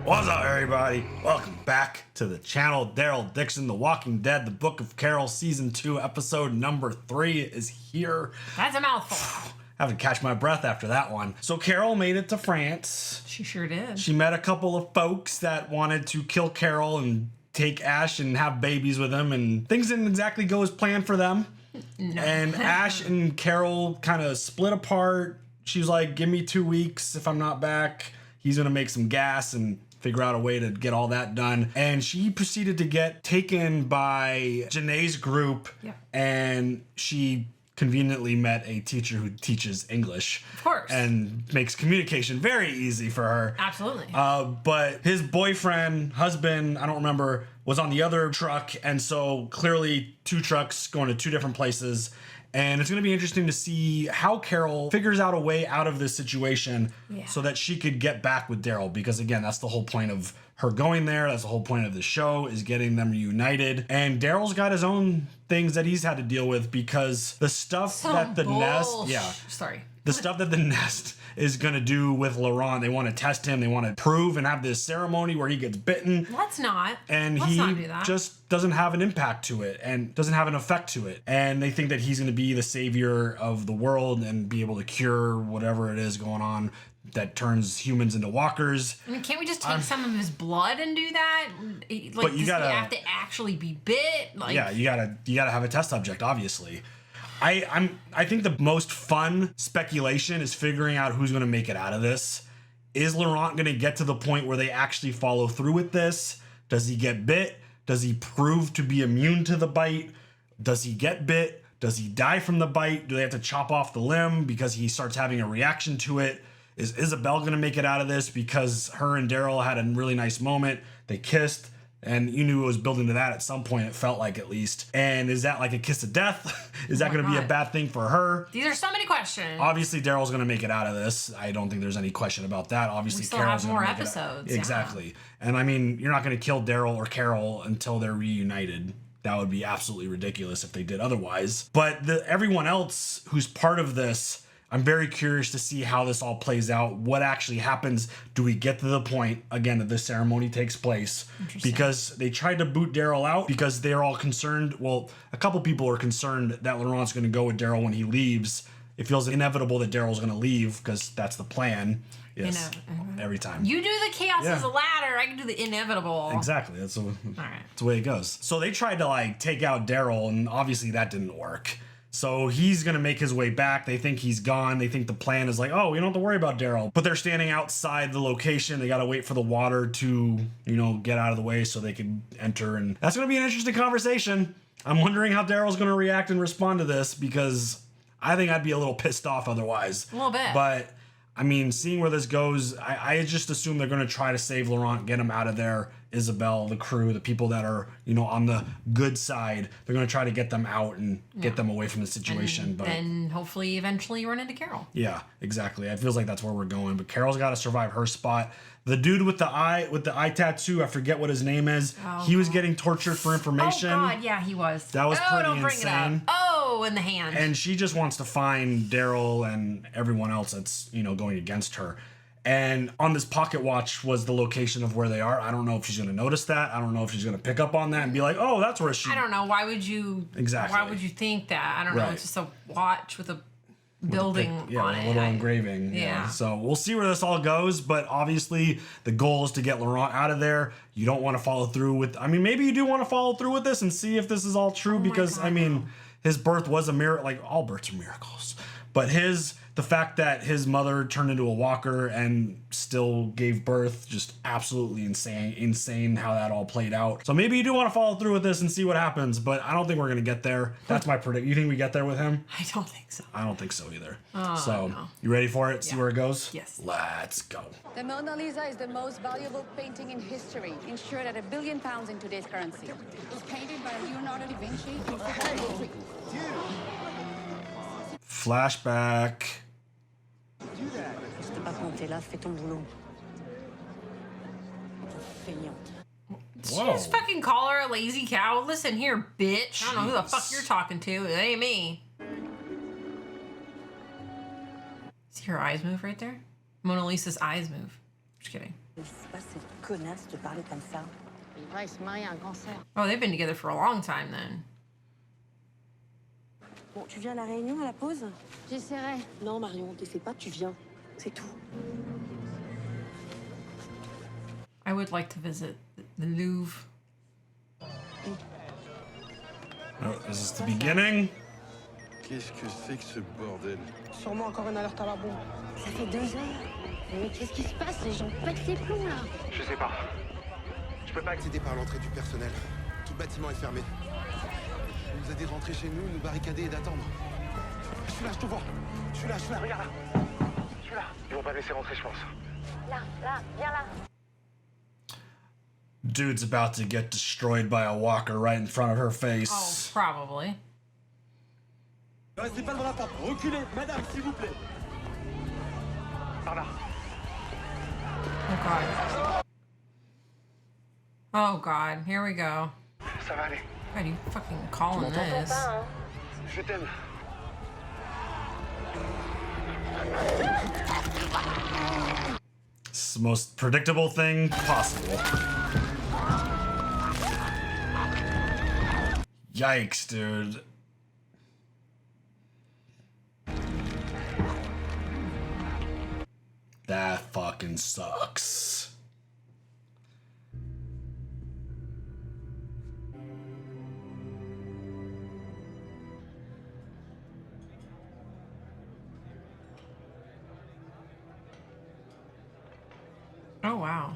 What's up, everybody? Welcome back to the channel. Daryl Dixon, The Walking Dead, The Book of Carol, Season 2, Episode number 3 is here. That's a mouthful. Having to catch my breath after that one. So Carol made it to France. She sure did. She met a couple of folks that wanted to kill Carol and take Ash and have babies with him, and things didn't exactly go as planned for them. No. And Ash and Carol kind of split apart. She was like, give me 2 weeks. If I'm not back, he's going to make some gas and figure out a way to get all that done. And she proceeded to get taken by Janae's group. Yeah. And she conveniently met a teacher who teaches English. Of course. And makes communication very easy for her. Absolutely. But his boyfriend, husband, I don't remember, was on the other truck. And so clearly 2 trucks going to 2 different places. And it's going to be interesting to see how Carol figures out a way out of this situation so that she could get back with Daryl. Because again, that's the whole point of her going there. That's the whole point of the show, is getting them reunited. And Daryl's got his own things that he's had to deal with because the stuff that the nest, the stuff that the nest is going to do with Laurent, they want to test him. They want to prove and have this ceremony where he gets bitten. Let's not. And Let's he not do that. just doesn't have an impact to it and doesn't have an effect to it. And they think that he's going to be the savior of the world and be able to cure whatever it is going on that turns humans into walkers. I mean, can't we just take some of his blood and do that? Like, but you gotta, does he have to actually be bit? Like, yeah, you gotta have a test subject, obviously. I think the most fun speculation is figuring out who's going to make it out of this. Is Laurent going to get to the point where they actually follow through with this? Does he get bit? Does he prove to be immune to the bite? Does he get bit? Does he die from the bite? Do they have to chop off the limb because he starts having a reaction to it? Is Isabelle going to make it out of this because her and Daryl had a really nice moment? They kissed. And you knew it was building to that at some point, it felt like, at least. And is that like a kiss of death? Is that going to be a bad thing for her? These are so many questions. Obviously, Daryl's going to make it out of this. I don't think there's any question about that. Obviously, we still Carol's have more gonna make episodes. Exactly. And I mean, you're not going to kill Daryl or Carol until they're reunited. That would be absolutely ridiculous if they did otherwise. But everyone else who's part of this, I'm very curious to see how this all plays out. What actually happens? Do we get to the point, again, that this ceremony takes place? Because they tried to boot Daryl out because they're all concerned. Well, a couple people are concerned that Laurent's going to go with Daryl when he leaves. It feels inevitable that Daryl's going to leave because that's the plan. Yes, every time. You do the chaos as a ladder. I can do the inevitable. Exactly. That's the way it goes. So they tried to like take out Daryl, and obviously that didn't work. So he's going to make his way back. They think he's gone. They think the plan is like, oh, we don't have to worry about Daryl. But they're standing outside the location. They got to wait for the water to, get out of the way so they can enter. And that's going to be an interesting conversation. I'm wondering how Daryl's going to react and respond to this because I think I'd be a little pissed off otherwise. A little bit. But, I mean, seeing where this goes, I just assume they're going to try to save Laurent, get him out of there. Isabelle, the crew, the people that are, on the good side, they're going to try to get them out and get them away from the situation. And hopefully eventually run into Carol. Yeah, exactly. It feels like that's where we're going. But Carol's got to survive her spot. The dude with the eye tattoo, I forget what his name is. Oh, he was getting tortured for information. Oh God, yeah, he was. That was pretty don't bring insane. It up. Oh, in the hand. And she just wants to find Daryl and everyone else that's, going against her. And on this pocket watch was the location of where they are. I don't know if she's going to notice that. I don't know if she's going to pick up on that and be like, oh, that's where she... I don't know. Why would you... Exactly. Why would you think that? I don't know. It's just a watch with a building on it. A little engraving. Yeah. So we'll see where this all goes. But obviously, the goal is to get Laurent out of there. You don't want to follow through with... I mean, maybe you do want to follow through with this and see if this is all true. Because, I mean, his birth was a miracle. Like, all births are miracles. But the fact that his mother turned into a walker and still gave birth, just absolutely insane how that all played out. So maybe you do want to follow through with this and see what happens, but I don't think we're going to get there. That's my prediction. You think we get there with him? I don't think so. I don't think so either. You ready for it? See where it goes? Yes. Let's go. The Mona Lisa is the most valuable painting in history, insured at £1 billion in today's currency. It was painted by Leonardo da Vinci. Flashback. Did you just fucking call her a lazy cow? Listen here, bitch. I don't know who the fuck you're talking to. It ain't me. See her eyes move right there? Mona Lisa's eyes move. Just kidding. C'est pas cette connasse de parler comme ça. Il va se marier un cancer. Oh, they've been together for a long time then. Bon, tu viens à la réunion, à la pause? J'essaierai. Non, Marion, t'essaies pas, tu viens. C'est tout. I would like to visit the Louvre. Oh, is this the beginning? Qu'est-ce que c'est que ce bordel? Sûrement encore une alerte à la bombe. Ça fait 2 heures. Mais qu'est-ce qui se passe? Les gens pètent les plombs, là. Je sais pas. Je peux pas accéder par l'entrée du personnel. Tout le bâtiment est fermé. On nous a dit de rentrer chez nous, nous barricader et d'attendre. Je suis là, je te vois. Je suis là. Regarde là. Je suis là. Ils vont pas me laisser rentrer, je pense. Là, viens là. Dude's about to get destroyed by a walker right in front of her Oh, face. probably. Restez pas devant la porte. Reculez, madame, s'il vous plaît. Par là. Oh god. Oh god, here we go. Ça va aller. What are you fucking calling this? Je t'aime. It's the most predictable thing possible. Yikes, dude. That fucking sucks. Oh wow.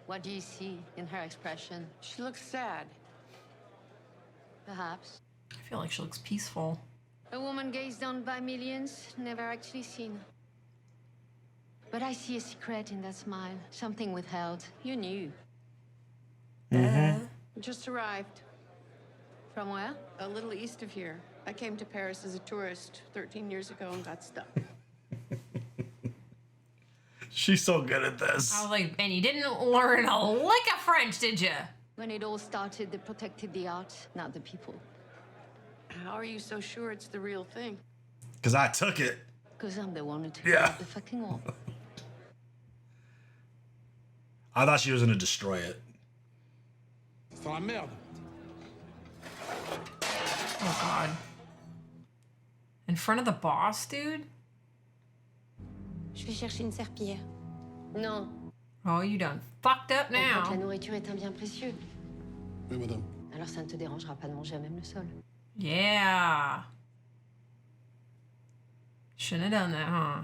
What do you see in her expression? She looks sad. Perhaps. I feel like she looks peaceful. A woman gazed on by millions, never actually seen. But I see a secret in that smile. Something withheld. You knew. Just arrived. From where? A little east of here. I came to Paris as a tourist 13 years ago and got stuck. She's so good at this. I was like, and you didn't learn a lick of French, did you? When it all started, they protected the art, not the people. How are you so sure it's the real thing? Because I took it. Because I'm the one who took Yeah. out the fucking wall. I thought she was going to destroy it. C'est la merde. Oh god. In front of the boss, dude? Je vais chercher une serpillière. Non. Oh, you done fucked up On croit que la now. nourriture est un bien précieux. Oui, madame. Alors ça ne te dérangera pas de manger à même le sol. Yeah. Shouldn't have done that, huh?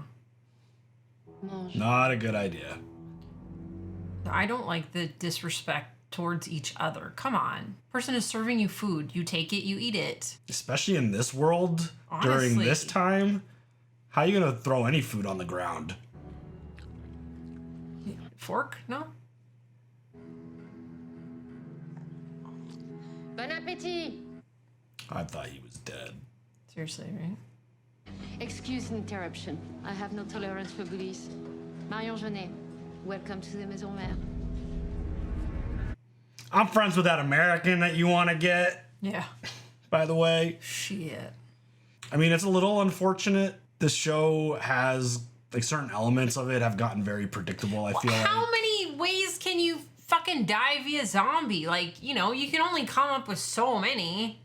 Mange. Not a good idea. I don't like the disrespect towards each other. Come on. Person is serving you food. You take it, you eat it. Especially in this world, during Honestly. this time. How are you going to throw any food on the ground? Fork? No? Bon appétit! I thought he was dead. Seriously, right? Excuse interruption. I have no tolerance for bullies. Marion Jeunet, welcome to the Maison Mère. I'm friends with that American that you want to get, Yeah. by the way. Shit. I mean, it's a little unfortunate. This show has, like, certain elements of it have gotten very predictable, I feel How like. many ways can you fucking die via zombie? Like, you know, you can only come up with so many.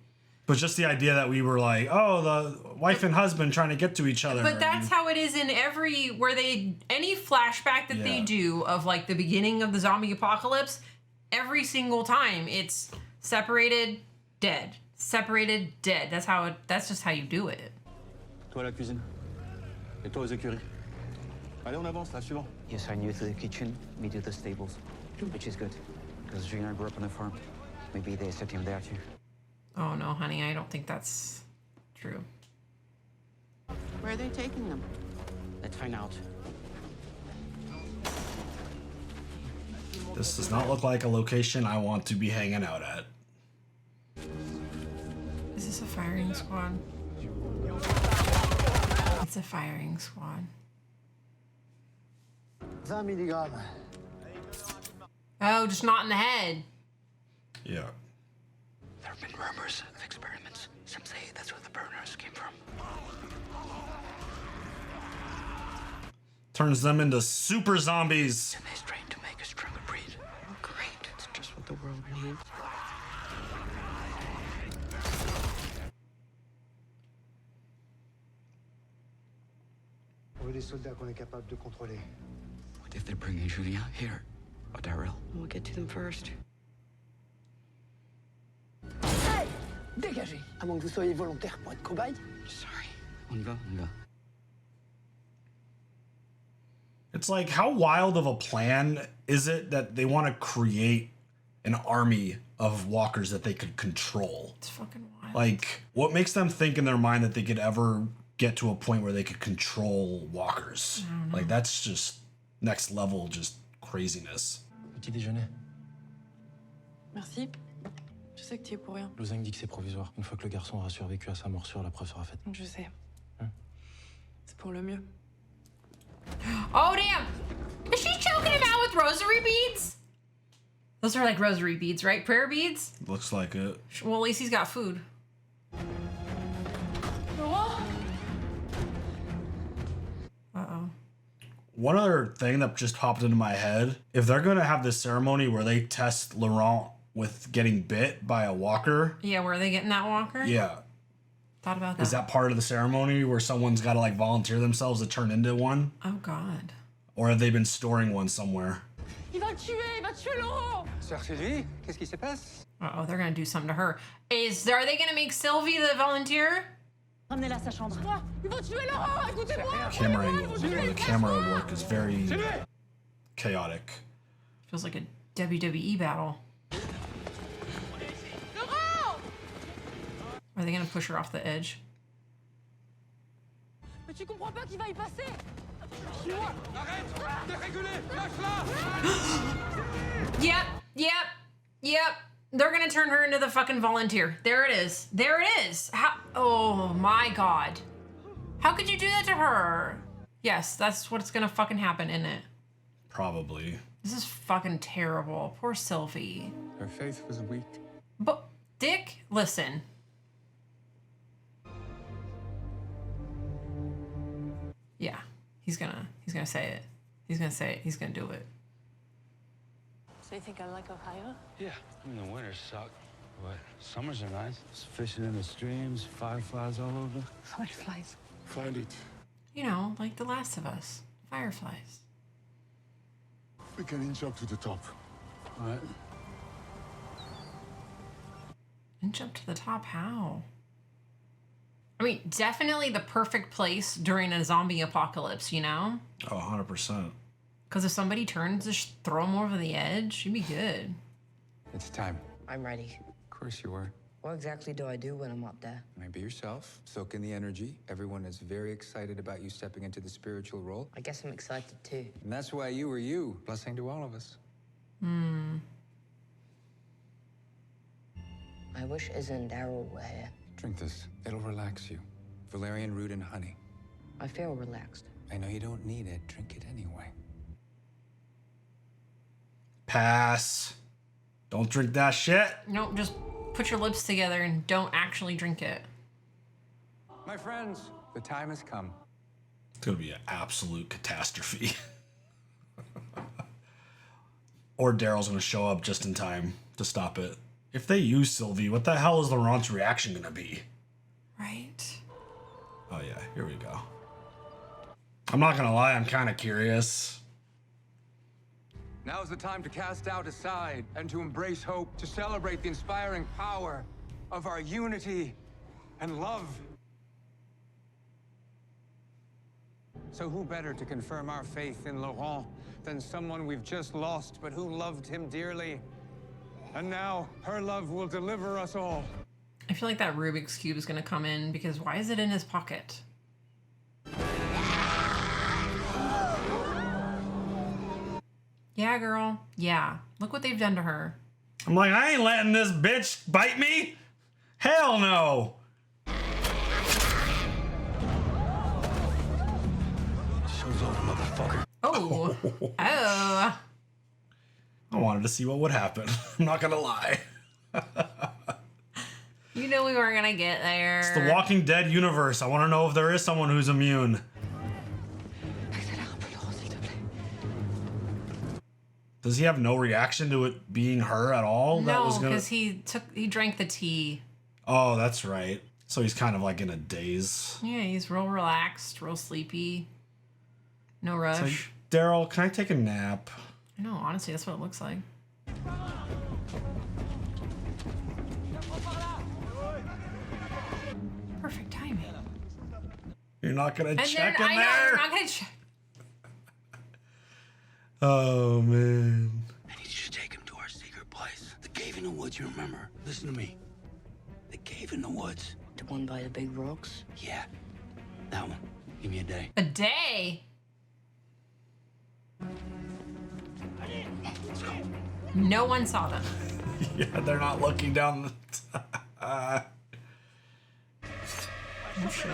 But just the idea that we were like, oh, the wife and husband trying to get to each other. But that's how it is in any flashback that they Yeah. do of like the beginning of the zombie apocalypse, every single time it's separated, dead. Separated, dead. That's just how you do it. Toi à la cuisine. Et toi aux écuries. Allez, on avance, là, suivant. Yes, I'm new to the kitchen. We do the stables, which is good. Because Julien grew up on a farm. Maybe they set him there too. Oh no, honey, I don't think that's true. Where are they taking them? Let's find out. This does not look like a location I want to be hanging out at. Is this a firing squad? It's a firing squad. 20 milligrammes. Oh, just not in the head. Yeah. There have been rumors of experiments. Some say that's where the burners came from. Turns them into super zombies. And they're trained to make a stronger breed. Oh, great. It's just what the world needs. On veut des soldats qu'on est capable de contrôler. What if they're bringing Julien here? Or Daryl? We'll get to them first. Hey! Dégagez! À moins que vous soyez volontaire pour être cobaye. Sorry. On y va, on y va. It's like, how wild of a plan is it that they want to create an army of walkers that they could control? It's fucking wild. Like, what makes them think in their mind that they could ever get to a point where they could control walkers? Like, that's just next level, just craziness. Petit déjeuner. Merci. Je sais que tu es pour rien. Lausanne dit que c'est provisoire. Une fois que le garçon aura survécu à sa morsure, la preuve sera faite. Je sais. C'est pour le mieux. Oh, damn. Is she choking him out with rosary beads? Those are like rosary beads, right? Prayer beads? Looks like it. Well, at least he's got food. Uh-oh. One other thing that just popped into my head, if they're going to have this ceremony where they test Laurent with getting bit by a walker. Yeah, where are they getting that walker? Yeah. Thought about that. Is that part of the ceremony where someone's got to like volunteer themselves to turn into one? Oh, God. Or have they been storing one somewhere? Il va tuer Laurent! Sœur Sylvie, qu'est-ce qui se passe? Uh-oh, they're going to do something to her. Are they going to make Sylvie the volunteer? Ramenez-la à sa chambre. Ils vont tuer Laurent! Écoutez-moi! Camera angles. The camera work is very chaotic. Feels like a WWE battle. Are they going to push her off the edge? Mais tu comprends pas qu'il va y passer? Yep. They're going to turn her into the fucking volunteer. There it is. There it is. How? Oh, my God. How could you do that to her? Yes, that's what's going to fucking happen, isn't it? Probably. This is fucking terrible. Poor Sylvie. Her faith was weak. But, Dick, listen. Yeah, he's gonna say it. He's gonna say it. He's gonna do it. So you think I like Ohio? Yeah, I mean, the winters suck, but summers are nice. Just fishing in the streams, fireflies all over. Fireflies. Find it. You know, like The Last of Us. Fireflies. We can inch up to the top. All right. Inch up to the top, how? I mean, definitely the perfect place during a zombie apocalypse, you know? Oh, 100%. Because if somebody turns, just throw them over the edge. You'd be good. It's time. I'm ready. Of course you were. What exactly do I do when I'm up there? Be yourself. Soak in the energy. Everyone is very excited about you stepping into the spiritual role. I guess I'm excited too. And that's why you were you. Blessing to all of us. I wish Iz and Daryl were here. Drink this. It'll relax you. Valerian root and honey. I feel relaxed. I know you don't need it. Drink it anyway. Pass. Don't drink that shit. No, just put your lips together and don't actually drink it. My friends, the time has come. It's going to be an absolute catastrophe. Or Daryl's going to show up just in time to stop it. If they use Sylvie, what the hell is Laurent's reaction going to be? Right. Oh, yeah. Here we go. I'm not going to lie. I'm kind of curious. Now's the time to cast doubt aside and to embrace hope, to celebrate the inspiring power of our unity and love. So who better to confirm our faith in Laurent than someone we've just lost, but who loved him dearly? And now her love will deliver us all. I feel like that Rubik's Cube is going to come in because why is it in his pocket? Yeah, girl. Yeah. Look what they've done to her. I'm like, I ain't letting this bitch bite me. Hell no. Show's over, motherfucker. Oh. Oh. I wanted to see what would happen. I'm not going to lie. You know we weren't going to get there. It's the Walking Dead universe. I want to know if there is someone who's immune. Does he have no reaction to it being her at all? No, because he drank the tea. Oh, that's right. So he's kind of like in a daze. Yeah, he's real relaxed, real sleepy. No rush. It's like, Daryl, can I take a nap? I know, honestly, that's what it looks like. Perfect timing. You're not gonna check in I know, there? you're not gonna check. Oh, man. I need you to take him to our secret place. The cave in the woods, you remember? Listen to me. The cave in the woods. The one by the big rocks? Yeah, that one. Give me a day. A day? Let's go. No one saw them. Yeah, they're not looking down the... Oh, shit.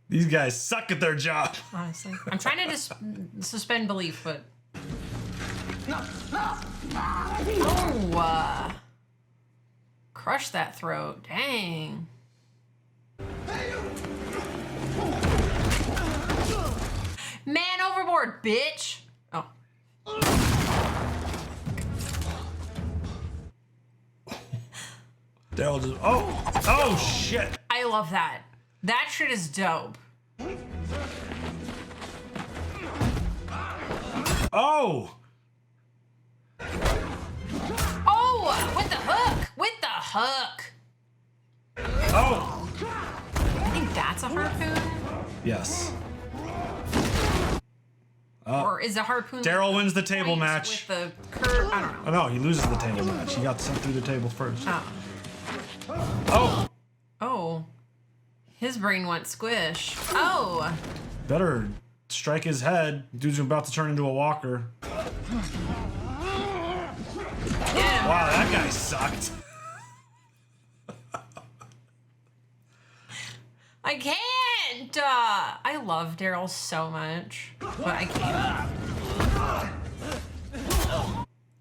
These guys suck at their job. Honestly. I'm trying to just suspend belief, but... Oh! Crush that throat. Dang. Man overboard, bitch! Oh. Daryl just... Oh, shit. I love that. That shit is dope. Oh! Oh! With the hook! With the hook! Oh! I think that's a harpoon? Yes. Or is a harpoon... Daryl wins the table point match. With the curve? I don't know. Oh, no, he loses the table match. He got sent through the table first. Oh. Oh! Oh. His brain went squish. Oh! Better strike his head. Dude's about to turn into a walker. Yeah. Wow, that guy sucked. I can't! I love Daryl so much, but I can't.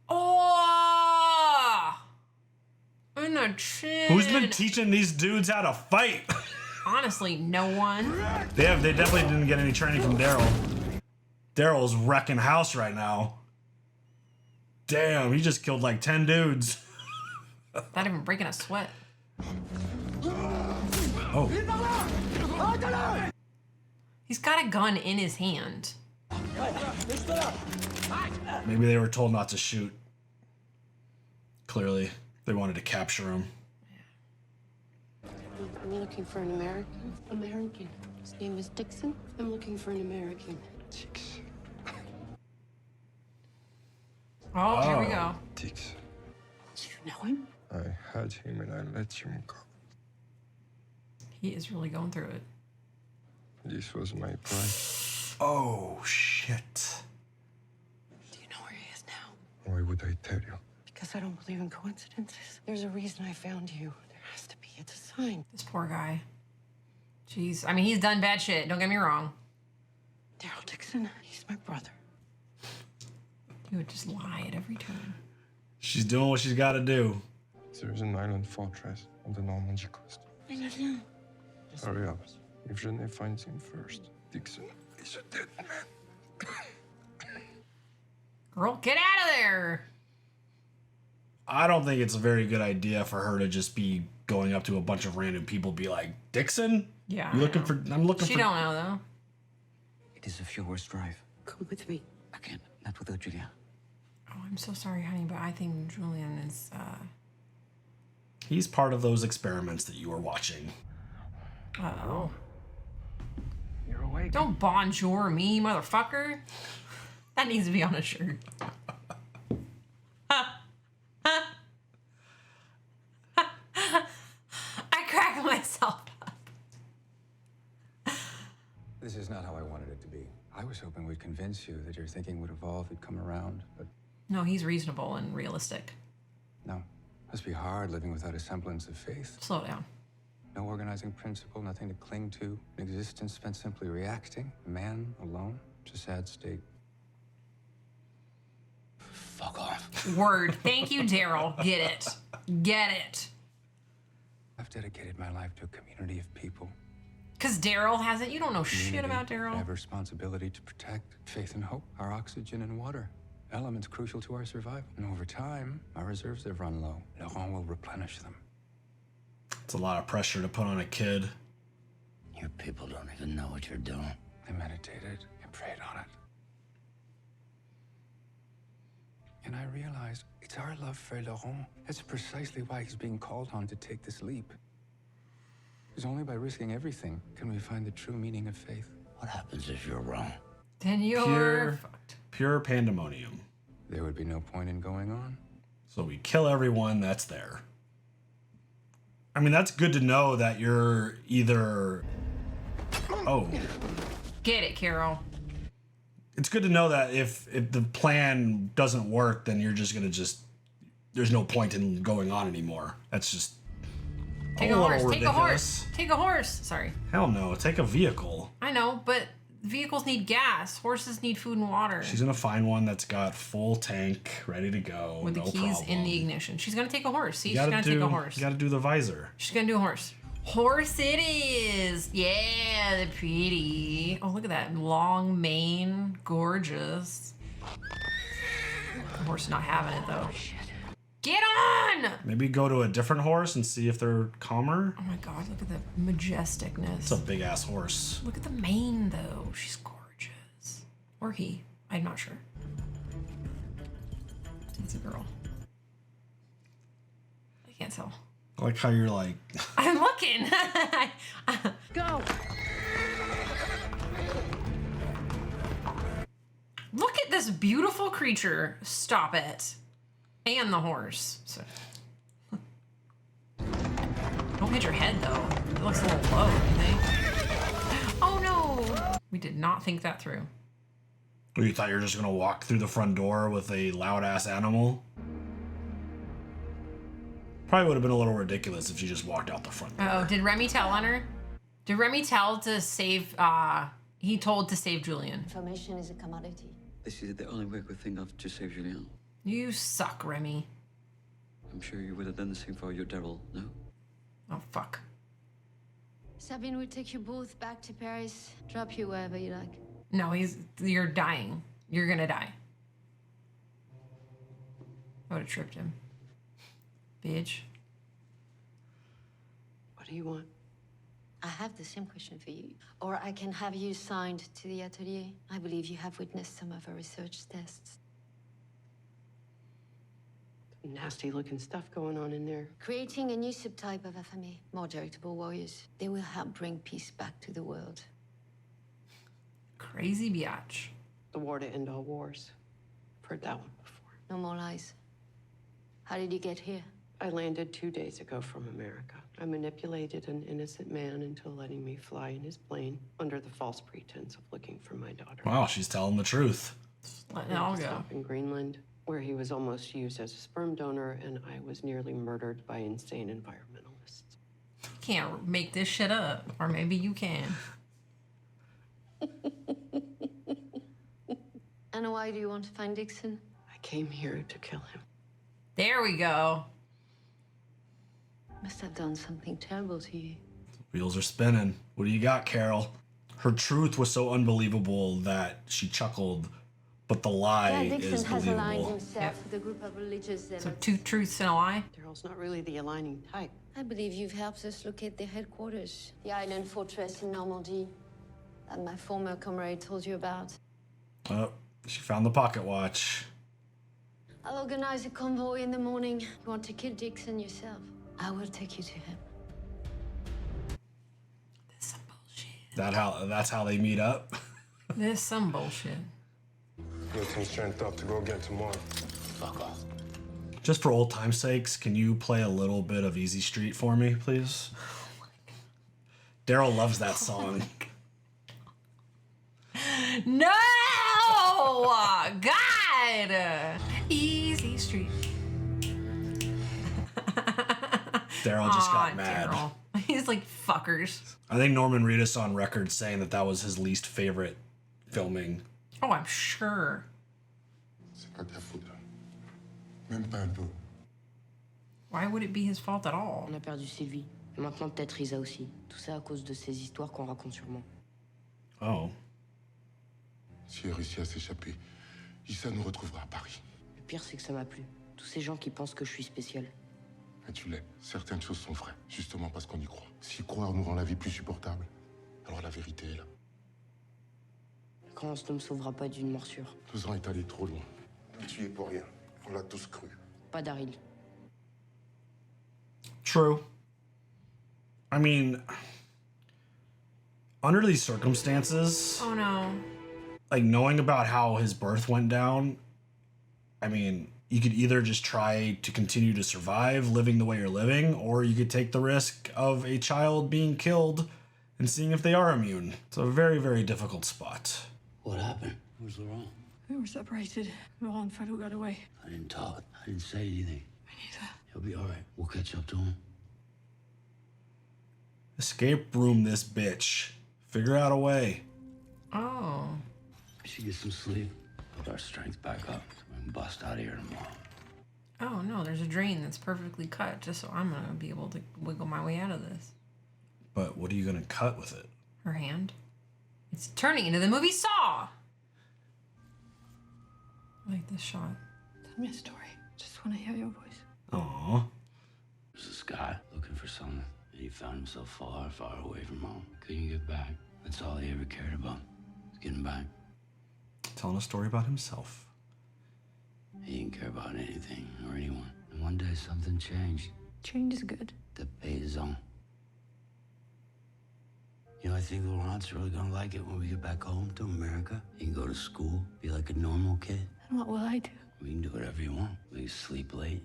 Oh! In the chin. Who's been teaching these dudes how to fight? Honestly, no one. They definitely didn't get any training from Daryl. Daryl's wrecking house right now. Damn, he just killed like 10 dudes. Not even breaking a sweat. Oh. He's got a gun in his hand. Maybe they were told not to shoot. Clearly, they wanted to capture him. I'm looking for an American. American. His name is Dixon. I'm looking for an American. Dix. Oh, here we go. Dix. Do you know him? I had him and I let him go. He is really going through it. This was my price. Oh, shit. Do you know where he is now? Why would I tell you? Because I don't believe in coincidences. There's a reason I found you. There has to be. It's a sign. This poor guy. Jeez. I mean, he's done bad shit. Don't get me wrong. Daryl Dixon, he's my brother. He would just lie at every turn. She's doing what she's got to do. There's an island fortress on the Normandy coast. I don't know. Hurry up. If Genet finds him first, Dixon is a dead man. Girl, get out of there. I don't think it's a very good idea for her to just be going up to a bunch of random people, be like, Dixon? Yeah. You looking for? I'm looking She for. don't know though. It is a few hours drive. Come with me. Again, not without Julia. Oh, I'm so sorry, honey, but I think Julian is. He's part of those experiments that you were watching. Uh-oh. You're awake. Don't bonjour me, motherfucker. That needs to be on a shirt. I crack myself up. This is not how I wanted it to be. I was hoping we'd convince you that your thinking would evolve, it'd come around, but No, he's reasonable and realistic. no. Must be hard living without a semblance of faith. Slow down. No organizing principle, nothing to cling to. An existence spent simply reacting. A man alone. It's a sad state. Fuck off. Word. Thank you, Daryl. Get it. Get it. I've dedicated my life to a community of people. Because Daryl hasn't. You don't know shit about I Daryl. have a responsibility to protect faith and hope, our oxygen and water, elements crucial to our survival. And over time, our reserves have run low. Laurent will replenish them. It's a lot of pressure to put on a kid. You people don't even know what you're doing. I meditated and prayed on it. And I realized it's our love for Laurent. That's precisely why he's being called on to take this leap. Because only by risking everything can we find the true meaning of faith. What happens if you're wrong? Then you're fucked. Pure pandemonium. There would be no point in going on. So we kill everyone that's there. I mean, that's good to know that you're either... Oh. Get it, Carol. It's good to know that if the plan doesn't work, then you're just going to there's no point in going on anymore. That's just Take a horse. Take a horse. Take a horse. Sorry. Hell no. Take a vehicle. I know, but vehicles need gas. Horses need food and water. She's going to find one that's got full tank, ready to go. With the keys problem. in the ignition. She's going to take a horse. See, she's going to take a horse. You got to do the visor. She's going to do a horse. Horse it is. Yeah, they're pretty. Oh, look at that long mane. Gorgeous. The horse not having it, though. Get on! Maybe go to a different horse and see if they're calmer. Oh my god, look at the majesticness. It's a big-ass horse. Look at the mane, though. She's gorgeous. Or he. I'm not sure. It's a girl. I can't tell. I like how you're like... I'm looking! Go! Look at this beautiful creature. Stop it. And the horse. So. Don't hit your head, though. It looks a little low, you think? Oh, no! We did not think that through. You thought you were just going to walk through the front door with a loud-ass animal? Probably would have been a little ridiculous if she just walked out the front door. Uh-oh, did Remy tell on her? Did Remy tell to save, he told to save Julian. Information is a commodity. This is the only way we think of to save Julien. You suck, Remy. I'm sure you would have done the same for your Daryl, no? Oh, fuck. Sabine will take you both back to Paris, drop you wherever you like. No, you're dying. You're gonna die. I would have tripped him. Bitch. What do you want? I have the same question for you. Or I can have you signed to the atelier. I believe you have witnessed some of our research tests. Nasty looking stuff going on in there. Creating a new subtype of affamé, more charitable warriors. They will help bring peace back to the world. Crazy biatch. The war to end all wars. I've heard that one before. No more lies. How did you get here? I landed 2 days ago from America. I manipulated an innocent man into letting me fly in his plane under the false pretense of looking for my daughter. Wow, she's telling the truth. Letting it all go. Stop in Greenland, where he was almost used as a sperm donor, and I was nearly murdered by insane environmentalists. You can't make this shit up. Or maybe you can. And why do you want to find Dixon? I came here to kill him. There we go. Must have done something terrible to you. Wheels are spinning. What do you got, Carol? Her truth was so unbelievable that she chuckled, but the lie Dixon is has aligned believable. himself with a group of religious zealots. So 2 truths and a lie? Daryl's not really the aligning type. I believe you've helped us locate their headquarters, the island fortress in Normandy that my former comrade told you about. Oh, she found the pocket watch. I'll organize a convoy in the morning. You want to kill Dixon yourself? I will take you to him. This is some bullshit. That's how they meet up. This is some bullshit. Build some strength up to go get tomorrow. Fuck off. Just for old time's sakes, can you play a little bit of Easy Street for me, please? Daryl loves that song. No! God! Easy Street. Daryl just got mad. Daryl. He's like, fuckers. I think Norman Reedus on record saying that was his least favorite filming. Oh, I'm sure. C'est pas ta faute. Même pas un peu. Why would it be his fault at all? On a perdu Sylvie. Et maintenant, peut-être Isa aussi. Tout ça à cause de ces histoires qu'on raconte sur moi. Oh. Si elle réussit à s'échapper, Issa nous retrouvera à Paris. Le pire, c'est que ça m'a plu. Tous ces gens qui pensent que je suis spéciale. Et tu l'es. Certaines choses sont vraies, justement parce qu'on y croit. Si croire nous rend la vie plus supportable, alors la vérité est là. Quand on ne me sauvera pas d'une morsure. 2 ans est allé trop loin. Tu y es pour rien. On l'a tous cru. Pas Daryl. True. I mean, under these circumstances, Oh no. like knowing about how his birth went down, I mean, you could either just try to continue to survive living the way you're living, or you could take the risk of a child being killed and seeing if they are immune. It's a very, very difficult spot. What happened? Where's Laurent? We were separated. Laurent and Fredo got away. I didn't talk. I didn't say anything. Me neither. He'll be all right. We'll catch up to him. Escape room this bitch. Figure out a way. Oh. We should get some sleep. Build our strength back up so we can bust out of here tomorrow. Oh no, there's a drain that's perfectly cut just so I'm gonna be able to wiggle my way out of this. But what are you gonna cut with it? Her hand. It's turning into the movie Saw! I like this shot. Tell me a story. Just want to hear your voice. Aww. There's this guy looking for something, and he found himself far, far away from home. Couldn't get back. That's all he ever cared about, was getting back. Telling a story about himself. He didn't care about anything or anyone. And one day something changed. Change is good. The paysan. You know, I think Laurent's really gonna like it when we get back home to America. He can go to school, be like a normal kid. And what will I do? We can do whatever you want. We can sleep late,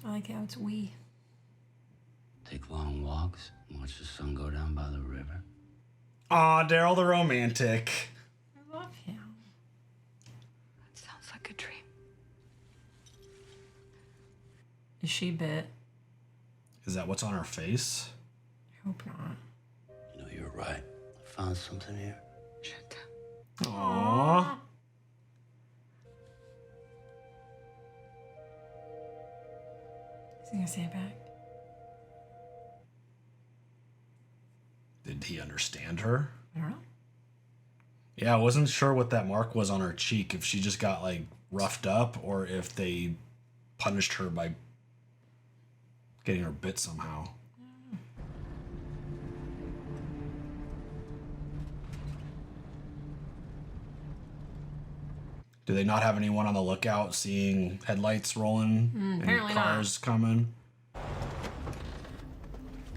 I like how it's we. take long walks, and watch the sun go down by the river. Aw, Daryl the romantic. I love him. That sounds like a dream. Is she bit? Is that what's on her face? I hope not. You know, you're right. I found something here. Shit. Aww. Is he gonna say it back? Did he understand her? I don't know. Yeah, I wasn't sure what that mark was on her cheek. If she just got like roughed up or if they punished her by getting her bit somehow. Do they not have anyone on the lookout seeing headlights rolling and apparently cars coming?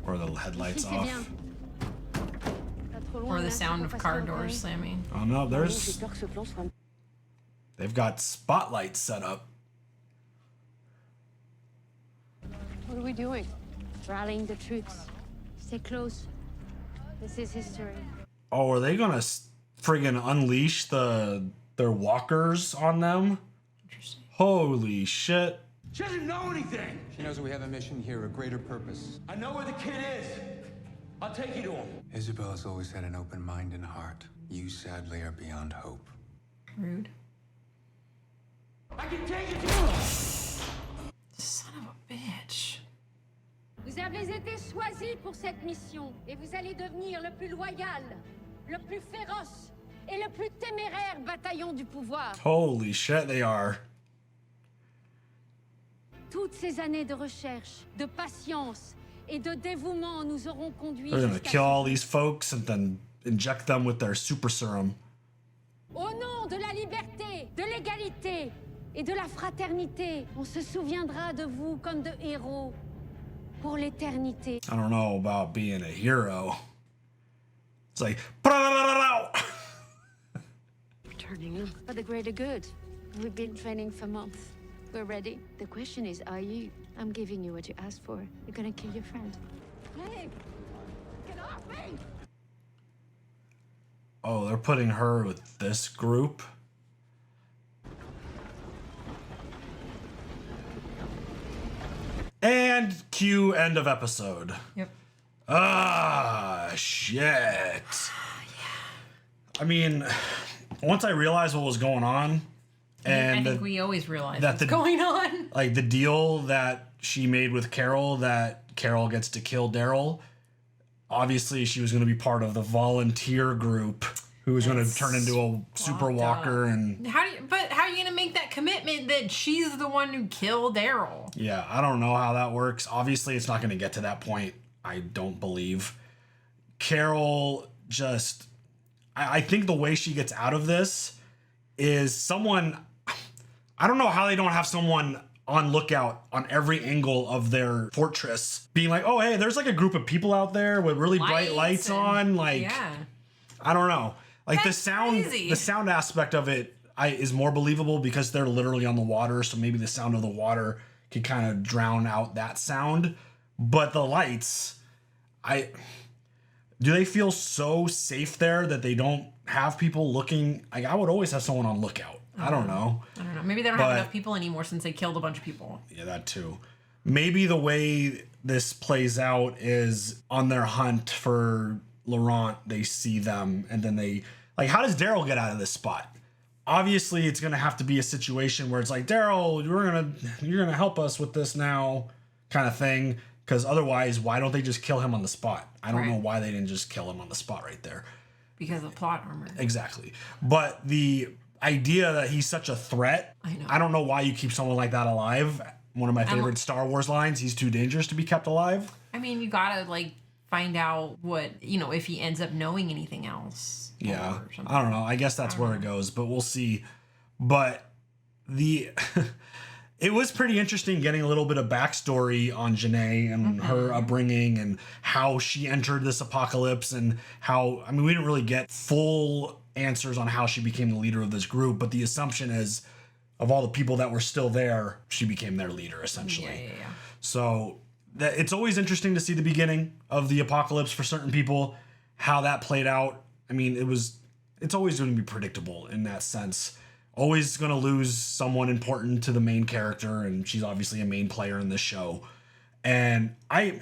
Or the headlights off? Or the sound of car doors slamming. Oh no, they've got spotlights set up. What are we doing? Rallying the troops. Stay close. This is history. Oh, are they gonna friggin' unleash their walkers on them? Interesting. Holy shit. She doesn't know anything. She knows we have a mission here, a greater purpose. I know where the kid is. I'll take you to him. Isabelle has always had an open mind and heart. You, sadly, are beyond hope. Rude. I can take you to him. Son of a bitch. Vous avez été choisi pour cette mission et vous allez devenir le plus loyal, le plus féroce et le plus téméraire bataillon du pouvoir. Holy shit, they are. Toutes ces années de recherche, de patience et de dévouement nous auront conduits They're gonna jusqu'à kill all these folks and then inject them with their super serum. Au nom de la liberté, de l'égalité et de la fraternité, on se souviendra de vous comme de héros pour l'éternité. I don't know about being a hero. It's like, Returning them for the greater good. We've been training for months. We're ready. The question is, are you? I'm giving you what you asked for. You're gonna kill your friend. Hey! Get off me! oh, they're putting her with this group. And cue end of episode. Yep. Ah, shit. I mean, once I realized what was going on, and I think we always realize that what's going on. like the deal that she made with Carol that Carol gets to kill Daryl. Obviously, she was going to be part of the volunteer group who was going to turn into a super walker. And how are you going to make that commitment that she's the one who killed Daryl? Yeah, I don't know how that works. Obviously, it's not going to get to that point, I don't believe. Carol just... I think the way she gets out of this is someone... I don't know how they don't have someone on lookout on every angle of their fortress being like, oh, hey, there's like a group of people out there with really bright lights on. Like, yeah. I don't know. Like the sound aspect of it is more believable because they're literally on the water. So maybe the sound of the water could kind of drown out that sound. But the lights, do they feel so safe there that they don't have people looking? Like, I would always have someone on lookout. I don't know. Maybe they don't have enough people anymore since they killed a bunch of people. Yeah, that too. Maybe the way this plays out is on their hunt for Laurent, they see them and then they... Like, how does Daryl get out of this spot? Obviously, it's going to have to be a situation where it's like, Daryl, you're going to help us with this now kind of thing. Because otherwise, why don't they just kill him on the spot? I don't know why they didn't just kill him on the spot right there. Because of plot armor. Exactly. But the idea that he's such a threat, I don't know why you keep someone like that alive. One of my favorite Star Wars lines, he's too dangerous to be kept alive. I mean, you gotta find out what, if he ends up knowing anything else. Yeah, I don't know. I guess that's where it goes, but we'll see. But it was pretty interesting getting a little bit of backstory on Janae and her upbringing and how she entered this apocalypse and how, we didn't really get full answers on how she became the leader of this group, but the assumption is of all the people that were still there, she became their leader essentially. Yeah. So it's always interesting to see the beginning of the apocalypse for certain people, how that played out. It's always going to be predictable in that sense. Always going to lose someone important to the main character, and she's obviously a main player in this show. And I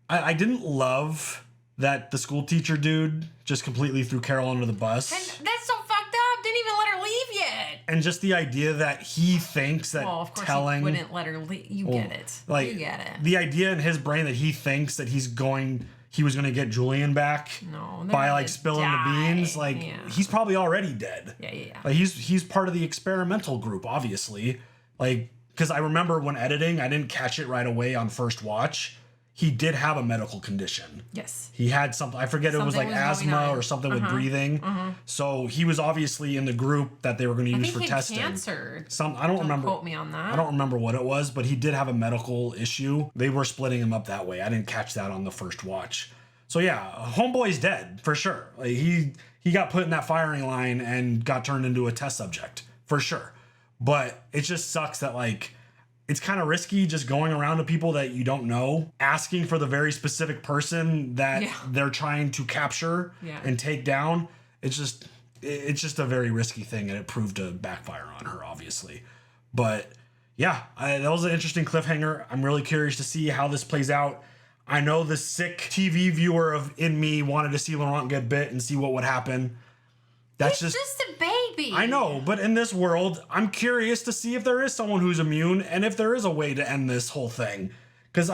didn't love that the school teacher dude just completely threw Carol under the bus. And that's so fucked up. Didn't even let her leave yet. And just the idea that he thinks that of course telling... he wouldn't let her leave. You get it. You get it. The idea in his brain that he thinks that he was going to get Julian back by spilling the beans. He's probably already dead. Yeah. He's part of the experimental group, obviously. Because I remember when editing, I didn't catch it right away on first watch. He did have a medical condition. Yes. He had something, I forget, it was asthma or something with breathing. So he was obviously in the group that they were going to use for testing. Cancer. I don't remember. Quote me on that. I don't remember what it was, but he did have a medical issue. They were splitting him up that way. I didn't catch that on the first watch. So yeah, homeboy's dead for sure. He got put in that firing line and got turned into a test subject for sure. But it just sucks that it's kind of risky just going around to people that you don't know, asking for the very specific person that they're trying to capture and take down. It's just a very risky thing, and it proved to backfire on her, obviously. But yeah, that was an interesting cliffhanger. I'm really curious to see how this plays out. I know the sick TV viewer in me wanted to see Laurent get bit and see what would happen. That's just a baby. I know, but in this world, I'm curious to see if there is someone who's immune and if there is a way to end this whole thing. Because,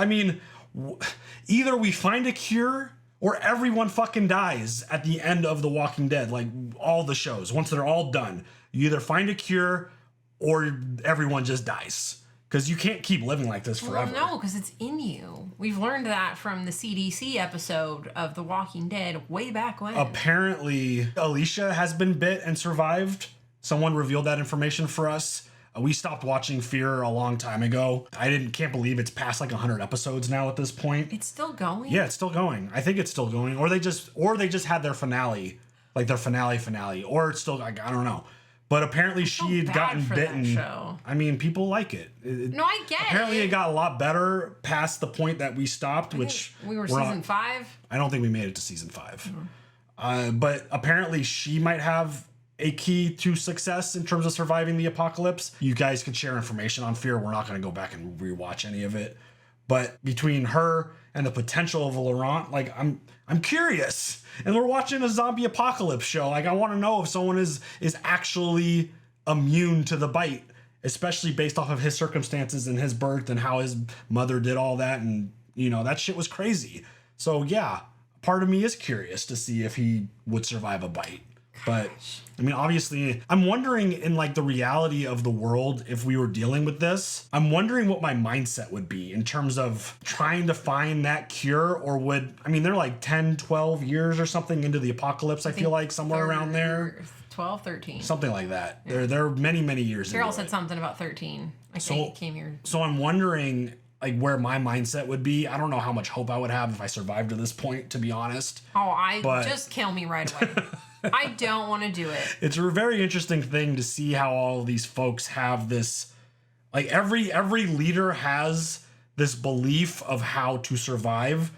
either we find a cure or everyone fucking dies at the end of The Walking Dead. All the shows, once they're all done, you either find a cure or everyone just dies. Because you can't keep living like this forever. Well, no, because it's in you. We've learned that from the CDC episode of The Walking Dead way back when. Apparently, Alicia has been bit and survived. Someone revealed that information for us. We stopped watching Fear a long time ago. Can't believe it's past 100 episodes now at this point. It's still going? Yeah, it's still going. I think it's still going. Or they just had their finale. Their finale. Or it's still, I don't know. But apparently she had gotten bitten. People like it. No, I get it. Apparently it got a lot better past the point that we stopped, which we were season 5. I don't think we made it to season 5. But apparently she might have a key to success in terms of surviving the apocalypse. You guys could share information on Fear. We're not going to go back and rewatch any of it. But between her and the potential of a Laurent, I'm curious. And we're watching a zombie apocalypse show. I want to know if someone is actually immune to the bite especially based off of his circumstances and his birth and how his mother did all that. And, you know, that shit was crazy. So, yeah, part of me is curious to see if he would survive a bite. But, I mean, obviously, I'm wondering in, like, the reality of the world, if we were dealing with this, I'm wondering what my mindset would be in terms of trying to find that cure, or would, I mean, they're like 10, 12 years or something into the apocalypse, I feel like, somewhere around there. 12, 13. Something like that. Yeah. They're many, many years Daryl into said it. something about 13. I think came here. So I'm wondering, like, where my mindset would be. I don't know how much hope I would have if I survived to this point, to be honest. Oh, just kill me right away. I don't want to do it. It's a very interesting thing to see how all of these folks have this, like, every leader has this belief of how to survive.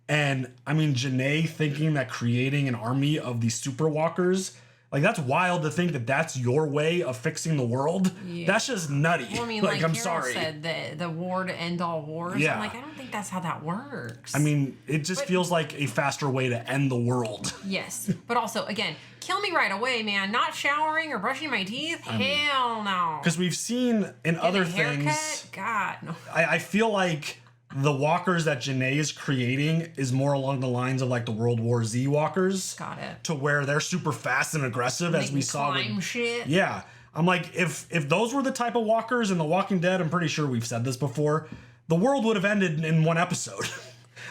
And I mean, Janae thinking that creating an army of these super walkers, like, that's wild to think that that's your way of fixing the world. Yeah. That's just nutty. Well, I mean, like I'm sorry. Said, the war to end all wars. Yeah. I'm like, I don't think that's how that works. I mean, it just feels like a faster way to end the world. Yes. But also, again, kill me right away, man. Not showering or brushing my teeth? Hell no. Because we've seen in other things. God, no. I feel like the walkers that Janae is creating is more along the lines of, like, the World War Z walkers. Got it. To where they're super fast and aggressive, as we saw with shit. Yeah. I'm like, if those were the type of walkers in The Walking Dead, I'm pretty sure we've said this before, the world would have ended in one episode.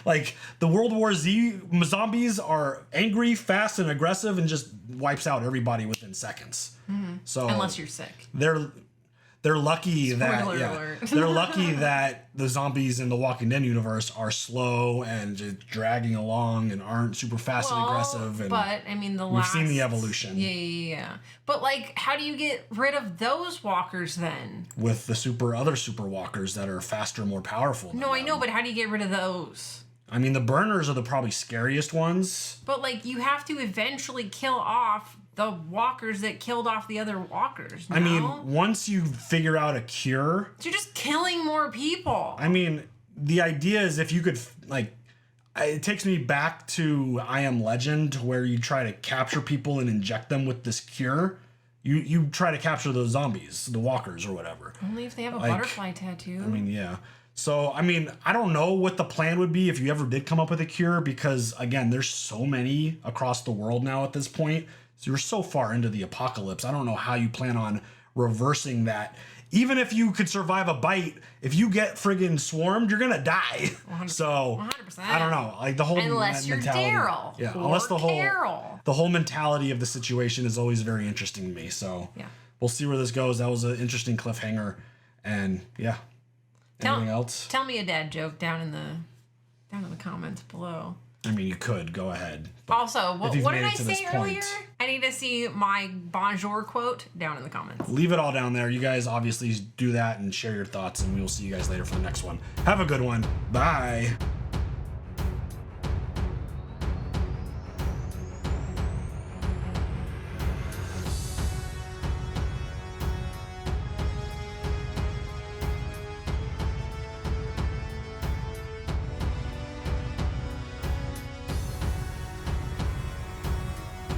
Like, the World War Z zombies are angry, fast, and aggressive, and just wipes out everybody within seconds. Mm-hmm. So unless you're sick. They're lucky Spoiler alert. They're lucky that the zombies in the Walking Dead universe are slow and just dragging along and aren't super fast and aggressive. And but I mean, we've seen the evolution. Yeah. But, like, how do you get rid of those walkers then? With the other super walkers that are faster, more powerful. No, I know, but how do you get rid of those? I mean, the burners are the probably scariest ones. But, like, you have to eventually kill off the walkers that killed off the other walkers. No? I mean, once you figure out a cure, so you're just killing more people. I mean, the idea is if you could, like, it takes me back to I Am Legend, where you try to capture people and inject them with this cure. You try to capture those zombies, the walkers or whatever. Only if they have a butterfly tattoo. I mean, yeah. So, I mean, I don't know what the plan would be if you ever did come up with a cure, because, again, there's so many across the world now at this point. So you're so far into the apocalypse. I don't know how you plan on reversing that. Even if you could survive a bite, if you get friggin' swarmed, you're gonna die. 100%. So 100%. I don't know, like the whole unless you're Daryl. Yeah, unless the whole mentality of the situation is always very interesting to me. So yeah, we'll see where this goes. That was an interesting cliffhanger, and yeah. Anything else? Tell me a dad joke down in the comments below. I mean, you could go ahead. Also, what did I say earlier? I need to see my bonjour quote down in the comments. Leave it all down there. You guys obviously do that and share your thoughts, and we will see you guys later for the next one. Have a good one. Bye.